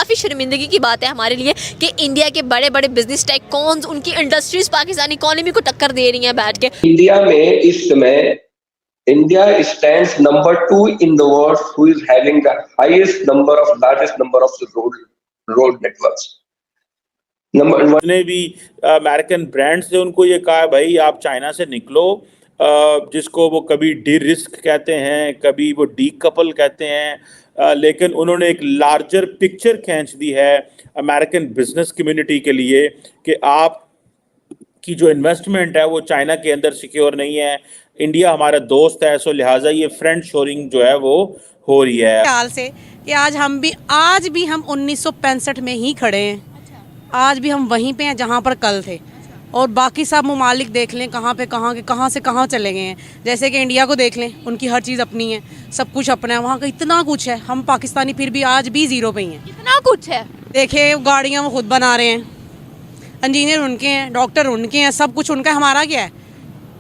काफ़ी शर्मिंदगी की बात है हमारे लिए कि इंडिया के बड़े बड़े बिजनेस टाइकॉन्स, उनकी इंडस्ट्रीज पाकिस्तानी इकोनॉमी को टक्कर दे रही हैं बैठ के। इंडिया में इस समय India stands number 2 in the world, who is having the largest number of road networks. Number one. जितने भी अमेरिकन ब्रांड्स ने उनको ये कहा भाई आप चाइना से निकलो, जिसको वो कभी डी रिस्क कहते हैं, कभी वो डी कपल कहते हैं, लेकिन उन्होंने एक लार्जर पिक्चर खींच दी है अमेरिकन बिजनेस कम्युनिटी के लिए कि आप की जो इन्वेस्टमेंट है वो चाइना के अंदर सिक्योर नहीं है, इंडिया हमारा दोस्त है, सो लिहाजा ये फ्रेंड शोरिंग जो है वो हो रही है। ख्याल से कि आज भी हम 1965 में ही खड़े हैं। आज भी हम वहीं पे हैं जहाँ पर कल थे। और बाकी सब ममालिक देख लें कहाँ से कहाँ चले गए हैं। जैसे कि इंडिया को देख लें, उनकी हर चीज़ अपनी है, सब कुछ अपना है, वहाँ का इतना कुछ है। हम पाकिस्तानी फिर भी आज भी ज़ीरो पे ही हैं। इतना कुछ है, देखिए गाड़ियाँ वो खुद बना रहे हैं, इंजीनियर उनके हैं, डॉक्टर उनके हैं, सब कुछ उनका। हमारा क्या है?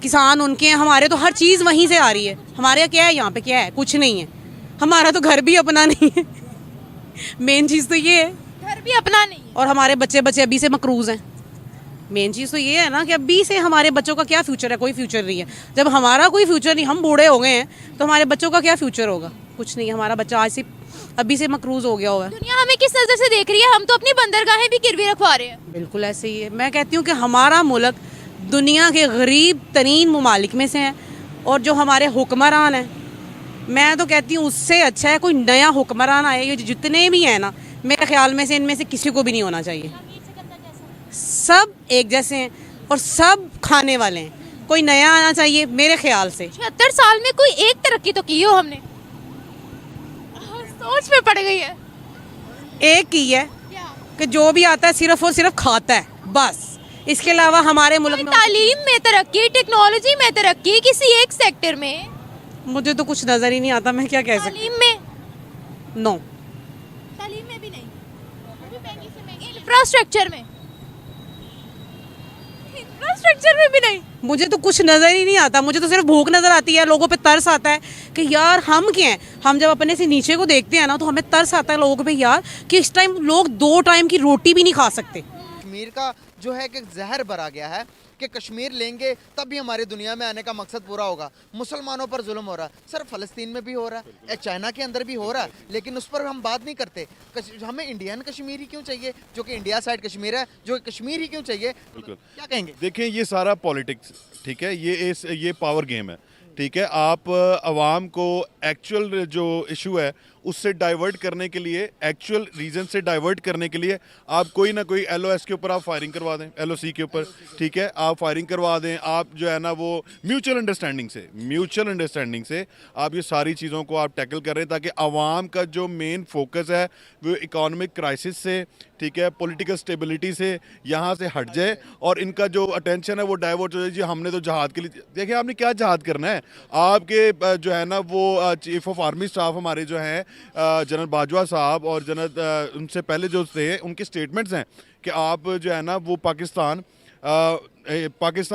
किसान उनके हैं, हमारे तो हर चीज़ वहीं से आ रही है। हमारे क्या है यहाँ पे? क्या है? कुछ नहीं है। हमारा तो घर भी अपना नहीं है। मेन चीज़ तो ये है, घर भी अपना नहीं है। और हमारे बच्चे अभी से मकरूज़ हैं। मेन चीज़ तो ये है ना कि अभी से हमारे बच्चों का क्या फ्यूचर है? कोई फ्यूचर नहीं है। जब हमारा कोई फ्यूचर नहीं, हम बूढ़े हो गए हैं, तो हमारे बच्चों का क्या फ्यूचर होगा? कुछ नहीं। हमारा बच्चा आज से अभी से मकरूज़ हो गया हुआ है। दुनिया हमें किस नज़र से देख रही है? हम तो अपनी बंदरगाहें भी गिरवी रखवा रहे हैं। बिल्कुल ऐसे ही है। मैं कहती हूँ कि हमारा मुल्क दुनिया के गरीब तरीन ममालिक में से है, और जो हमारे हुक्मरान हैं, मैं तो कहती हूँ उससे अच्छा है कोई नया हुक्मरान आए। ये जितने भी हैं ना, मेरे ख्याल में से इनमें से किसी को भी नहीं होना चाहिए। सब एक जैसे हैं और सब खाने वाले हैं। कोई नया आना चाहिए मेरे ख्याल से। 76 साल में कोई एक तरक्की तो की हो हमने? सोच में पड़ गई है। एक की है कि जो भी आता है सिर्फ और सिर्फ खाता है, बस। इसके अलावा हमारे मुल्क में तालीम में तरक्की, टेक्नोलॉजी में तरक्की, किसी एक सेक्टर में मुझे तो कुछ नजर ही नहीं आता। मैं क्या कह सकती? तालीम में नो, तालीम में भी नहीं, इंफ्रास्ट्रक्चर में भी नहीं। मुझे तो कुछ नज़र ही नहीं आता। मुझे तो सिर्फ भूख नज़र आती है। लोगों पे तरस आता है कि यार हम क्या हैं। हम जब अपने से नीचे को देखते हैं ना, तो हमें तरस आता है लोगों पे, यार कि इस टाइम लोग 2 टाइम की रोटी भी नहीं खा सकते। कश्मीर का जो है कि जहर भरा गया है कि कश्मीर लेंगे तब भी हमारी दुनिया में आने का मकसद पूरा होगा। मुसलमानों पर जुल्म हो रहा है, सर फ़लस्तीन में भी हो रहा है, चाइना के अंदर भी हो रहा है, लेकिन उस पर हम बात नहीं करते। हमें इंडियन कश्मीर ही क्यों चाहिए, जो कि इंडिया साइड कश्मीर है, जो कश्मीर ही क्यों चाहिए? क्या कहेंगे? देखें, ये सारा पॉलिटिक्स, ठीक है, ये पावर गेम है, ठीक है। आप आवाम को एक्चुअल जो इशू है उससे डाइवर्ट करने के लिए, एक्चुअल रीज़न से डाइवर्ट करने के लिए आप कोई ना कोई LOS के ऊपर आप फायरिंग करवा दें, LOC के ऊपर, ठीक है, आप फायरिंग करवा दें। आप जो है ना वो म्यूचुअल अंडरस्टैंडिंग से आप ये सारी चीज़ों को आप टैकल कर रहे हैं, ताकि आवाम का जो मेन फोकस है वो इकोनॉमिक क्राइसिस से, ठीक है, पॉलिटिकल स्टेबिलिटी से यहाँ से हट जाए और इनका जो अटेंशन है वो डाइवर्ट हो जाए। जी हमने तो जहाद के लिए, देखिए आपने क्या जहाद करना है? आपके जो है ना वो चीफ ऑफ आर्मी स्टाफ हमारे जो हैं जनरल बाजवा साहब और जनरल उनसे पहले जो थे, उनके स्टेटमेंट्स हैं कि आप जो है ना वो पाकिस्तान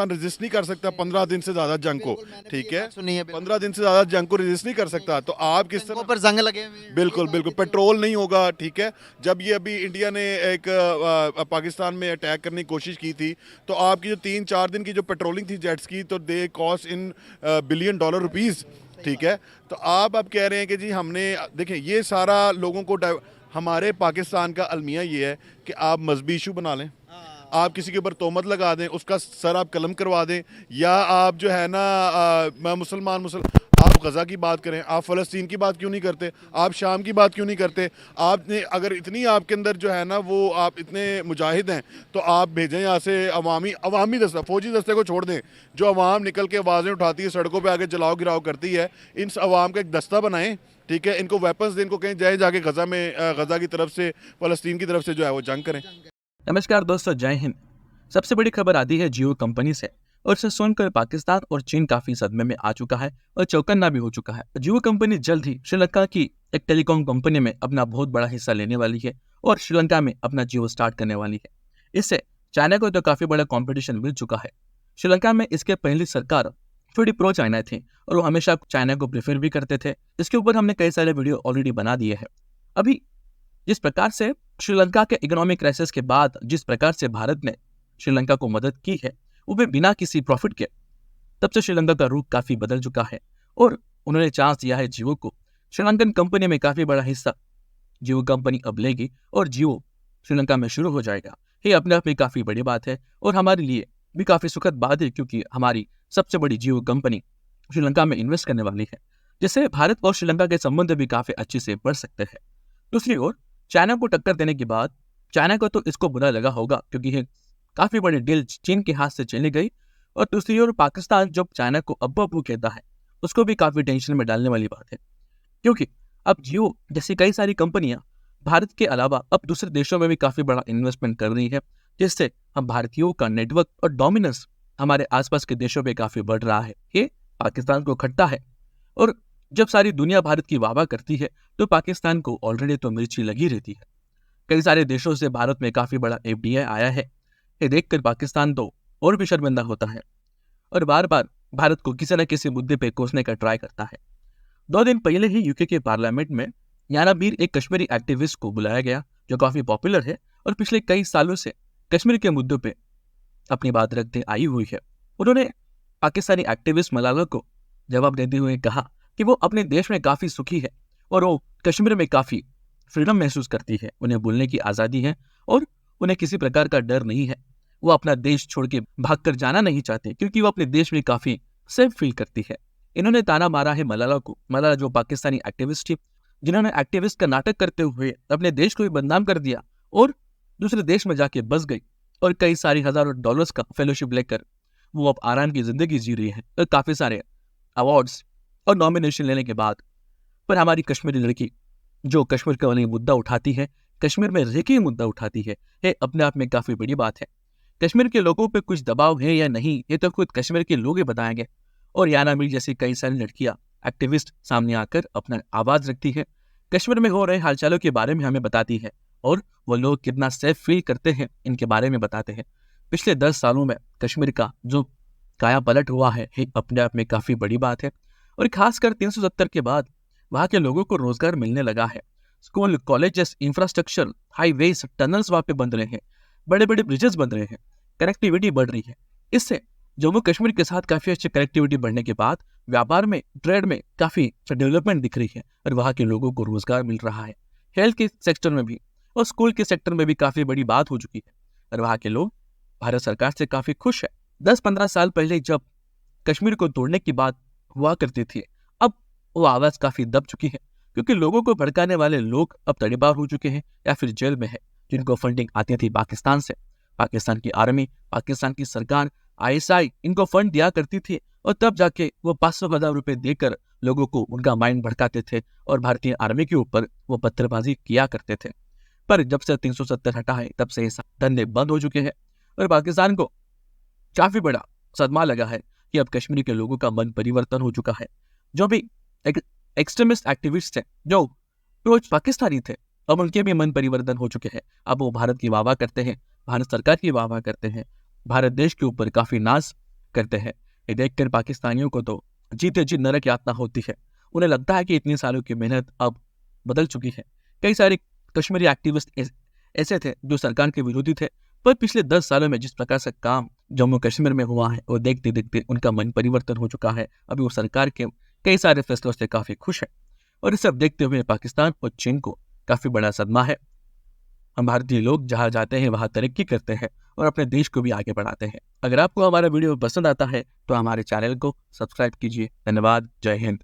रेजिस्ट नहीं कर सकता 15 दिन से ज़्यादा जंग को, ठीक है, 15 दिन से ज़्यादा जंग को रेजिस्ट नहीं कर सकता। तो आप किस तरह पर जंग लगे? बिल्कुल, पेट्रोल नहीं होगा, ठीक है। जब ये अभी इंडिया ने एक पाकिस्तान में अटैक करने की कोशिश की थी, तो आपकी जो 3-4 दिन की जो पेट्रोलिंग थी जेट्स की, तो दे कॉस्ट इन $billion रुपीज़, ठीक है। तो आप अब कह रहे हैं कि जी हमने, देखें ये सारा लोगों को हमारे पाकिस्तान का अलमिया ये है कि आप मजहबी इशू बना लें, आप किसी के ऊपर तोहमत लगा दें, उसका सर आप कलम करवा दें, या आप जो है ना मुसलमान आप गज़ा की बात करें, आप फ़लस्तीन की बात क्यों नहीं करते, आप शाम की बात क्यों नहीं करते? आपने अगर इतनी आपके अंदर जो है ना वो आप इतने मुजाहिद हैं, तो आप भेजें यहाँ से अवामी दस्ता, फौजी दस्ते को छोड़ दें, जो अवाम निकल के आवाज़ें उठाती है, सड़कों पे आके जलाओ गिराओ करती है, इन अवाम का एक दस्ता बनाएं, ठीक है, इनको वेपन्स दें, इनको कहीं जाके गज़ा की तरफ से, फ़लस्तीन की तरफ से जो है वो जंग करें। नमस्कार दोस्तों, जय हिंद। सबसे बड़ी खबर आती है जियो कंपनी से, और इसे सुनकर पाकिस्तान और चीन काफी सदमे में आ चुका है और चौकन्ना भी हो चुका है। जियो कंपनी जल्द ही श्रीलंका की एक टेलीकॉम कंपनी में अपना बहुत बड़ा हिस्सा लेने वाली है और श्रीलंका में अपना जियो स्टार्ट करने वाली है। इससे चाइना को तो काफी बड़ा कंपटीशन मिल चुका है। श्रीलंका में इसके पहली सरकार थोड़ी प्रो चाइना थी और वो हमेशा चाइना को प्रेफर भी करते थे। इसके ऊपर हमने कई सारे वीडियो ऑलरेडी बना दिए हैं। अभी जिस प्रकार से श्रीलंका के इकोनॉमिक क्राइसिस के बाद जिस प्रकार से भारत ने श्रीलंका को मदद की है, वो भी बिना किसी प्रॉफिट के, तब से श्रीलंका का रुख काफी बदल चुका है और उन्होंने चांस दिया है जियो को। श्रीलंकन कंपनी में काफी बड़ा हिस्सा जियो कंपनी अब लेगी और जियो श्रीलंका में शुरू हो जाएगा। ये अपने आप में काफी बड़ी बात है और हमारे लिए भी काफी सुखद बात है, क्योंकि हमारी सबसे बड़ी जियो कंपनी श्रीलंका में इन्वेस्ट करने वाली है, जिससे भारत और श्रीलंका के संबंध भी काफी अच्छे से बढ़ सकते हैं। दूसरी ओर चाइना को टक्कर देने के बाद चाइना को तो इसको बुरा लगा होगा, क्योंकि ये काफी बड़ी डील चीन के हाथ से चली गई। और दूसरी ओर पाकिस्तान जब चाइना को अब्बू अब्बू कहता है, उसको भी काफी टेंशन में डालने वाली बात है, क्योंकि अब जियो जैसी कई सारी कंपनियां भारत के अलावा अब दूसरे देशों में भी काफी बड़ा इन्वेस्टमेंट कर रही है, जिससे हम भारतीयों का नेटवर्क और डोमिनेंस हमारे आसपास के देशों पे काफी बढ़ रहा है। ये पाकिस्तान को खटता है और जब सारी दुनिया भारत की वाह करती है तो पाकिस्तान को ऑलरेडी तो मिर्ची लगी रहती है। कई सारे देशों से भारत में काफी बड़ा FDI आया है। ये देखकर पाकिस्तान तो और भी शर्मिंदा होता है और बार बार भारत को किसी न किसी मुद्दे पे कोसने का ट्राई करता है। 2 दिन पहले ही यूके के पार्लियामेंट में याना मीर, एक कश्मीरी एक्टिविस्ट को बुलाया गया जो काफी पॉपुलर है और पिछले कई सालों से कश्मीर के मुद्दों पे अपनी बात रखते आई हुई है। उन्होंने पाकिस्तानी एक्टिविस्ट मलाला को जवाब देते हुए कहा कि वो अपने देश में काफी सुखी है और वो कश्मीर में काफी फ्रीडम महसूस करती है, उन्हें बोलने की आज़ादी है और उन्हें किसी प्रकार का डर नहीं है। वो अपना देश छोड़ के भागकर जाना नहीं चाहते, क्योंकि वो अपने देश में काफी सेफ फील करती है। इन्होंने ताना मारा है मलाला को। मलाला जो पाकिस्तानी एक्टिविस्ट थी, जिन्होंने एक्टिविस्ट का नाटक करते हुए अपने देश को भी बदनाम कर दिया और दूसरे देश में जाके बस गई और कई सारी हजारों डॉलर्स का फेलोशिप लेकर वो अब आराम की जिंदगी जी रही है और काफी सारे अवार्ड्स और नॉमिनेशन लेने के बाद। पर हमारी कश्मीरी लड़की जो कश्मीर का वाली मुद्दा उठाती है, कश्मीर में रह के मुद्दा उठाती है, ये अपने आप में काफी बड़ी बात है। कश्मीर के लोगों पे कुछ दबाव है या नहीं, ये तो खुद कश्मीर के लोग ही बताएंगे। और याना मीर जैसी कई सारी लड़कियां एक्टिविस्ट सामने आकर अपना आवाज रखती है, कश्मीर में हो रहे हालचालों के बारे में हमें बताती है और वो लोग कितना सेफ फील करते हैं इनके बारे में बताते हैं। पिछले 10 सालों में कश्मीर का जो काया पलट हुआ है, ये अपने आप में काफी बड़ी बात है। और खासकर 370 के बाद वहाँ के लोगों को रोजगार मिलने लगा है। School, colleges, infrastructure, highways, tunnels वहाँ पे बन रहे हैं, बड़े बड़े ब्रिजेस बन रहे हैं, कनेक्टिविटी बढ़ रही है। इससे जम्मू कश्मीर के साथ काफी अच्छी कनेक्टिविटी बढ़ने के बाद व्यापार में, ट्रेड में काफी डेवलपमेंट दिख रही है और वहाँ के लोगों को रोजगार मिल रहा है। हेल्थ के सेक्टर में भी और स्कूल के सेक्टर में भी काफी बड़ी बात हो चुकी है और वहाँ के लोग भारत सरकार से काफी खुश है। 10-15 साल पहले जब कश्मीर को तोड़ने की बात हुआ करती थी, अब वो आवाज काफी दब चुकी है, क्योंकि लोगों को भड़काने वाले लोग अब तड़ीपार हो चुके हैं या फिर जेल में है, जिनको फंडिंग आती थी पाकिस्तान से। पाकिस्तान की आर्मी, पाकिस्तान की सरकार, ISI इनको फंड दिया करती थी और तब जाके वो 500,000 रुपए देकर लोगों को उनका माइंड भड़काते थे और भारतीय आर्मी के ऊपर वो पत्थरबाजी किया करते थे। पर जब से 370 हटा है, तब से ये धंधे बंद हो चुके हैं और पाकिस्तान को काफी बड़ा सदमा लगा है कि अब कश्मीर के लोगों का मन परिवर्तन हो चुका है। जो भी एक्सट्रीमिस्ट एक्टिविस्ट थे, जो रोज पाकिस्तानी थे, अब उनके भी मन परिवर्तन हो चुके हैं। अब वो भारत की वाह करते हैं, भारत सरकार की वाह करते हैं, भारत देश के ऊपर काफी नाज करते हैं। ये देखकर पाकिस्तानियों को तो जीते जी नरक यातना होती है। उन्हें लगता है कि इतनी सालों की मेहनत अब बदल चुकी है। कई सारे कश्मीरी एक्टिविस्ट ऐसे थे जो सरकार के विरोधी थे, पर पिछले 10 सालों में जिस प्रकार से काम जम्मू कश्मीर में हुआ है, वो देखते देखते उनका मन परिवर्तन हो चुका है। अभी वो सरकार के कई सारे फैसलों से काफी खुश है और इस सब देखते हुए पाकिस्तान और चीन को काफी बड़ा सदमा है। हम भारतीय लोग जहाँ जाते हैं वहाँ तरक्की करते हैं और अपने देश को भी आगे बढ़ाते हैं। अगर आपको हमारा वीडियो पसंद आता है तो हमारे चैनल को सब्सक्राइब कीजिए। धन्यवाद। जय हिंद।